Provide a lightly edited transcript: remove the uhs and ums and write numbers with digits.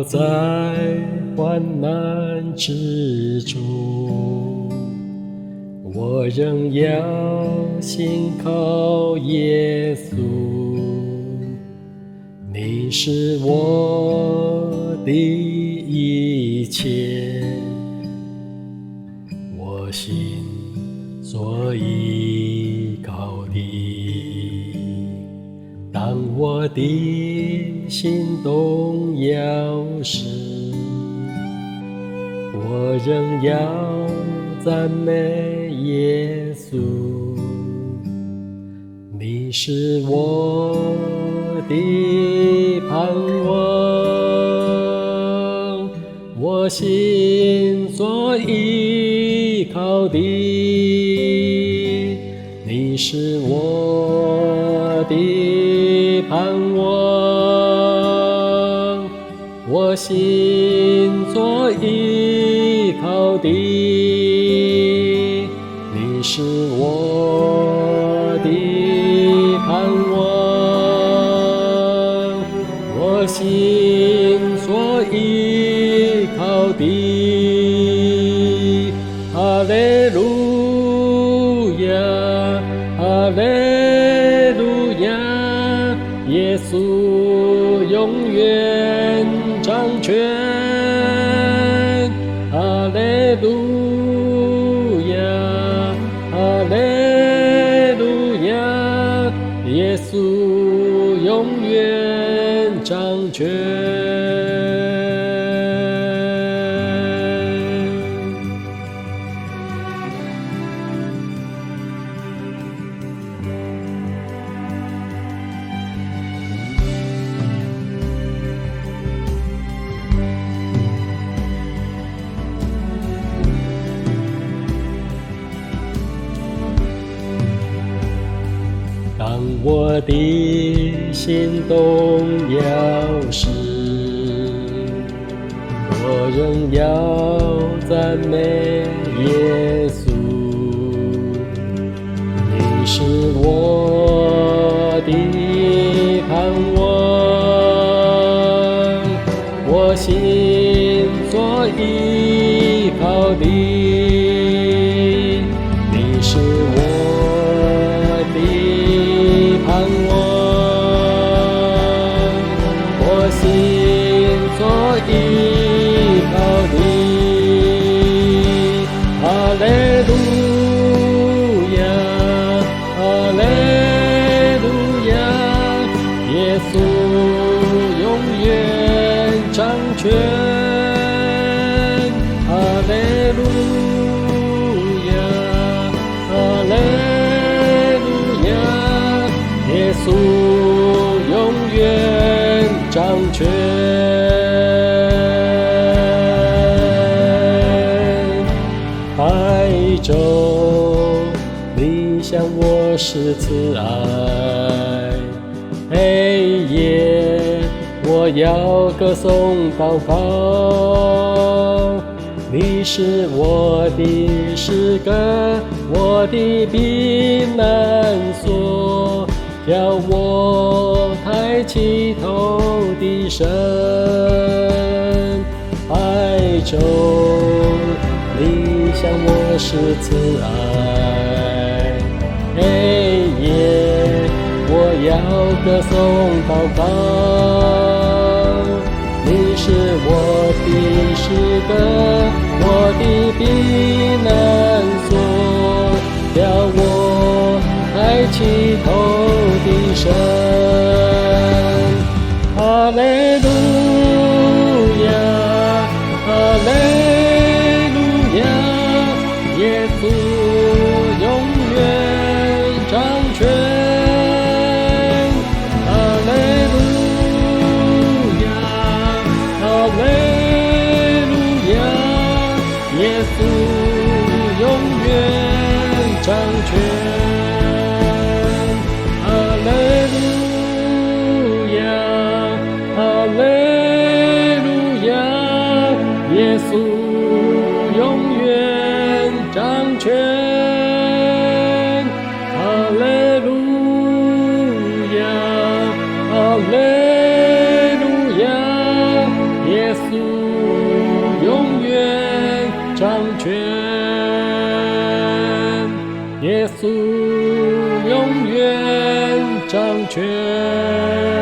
在患难之中，我仍要信靠耶稣。你是我的一切，我心所依靠的。当我的心动摇时，我仍要赞美耶稣。你是我的盼望，我心所依靠的。你是我的盼望，我心所依靠的。你是我的盼望，我心所依靠的。哈利路亚，哈利路亚，耶稣永远掌权。哈利路亚，哈利路亚，耶稣永远掌权。当我的心动摇时，我仍要赞美耶稣。你是我的盼望，我心所依靠的。你是我的盼望，我心所依靠的。哈利路亚，哈利路亚，耶稣永远掌权。哈利路亚，哈利耶稣永远掌权。白昼你向我施慈爱，黑夜我要歌颂祷告。你是我的诗歌，我的避难所，叫我抬起头的神。白昼你向我施慈爱，黑夜我要歌颂祷告。你是我的诗歌，我的避难所，叫我抬起头的神。哈利路亚，哈利路亚，耶稣永远掌权。哈利路亚，哈利路亚，耶稣永远掌权。哈利路亚，哈利掌权，耶稣永远掌权。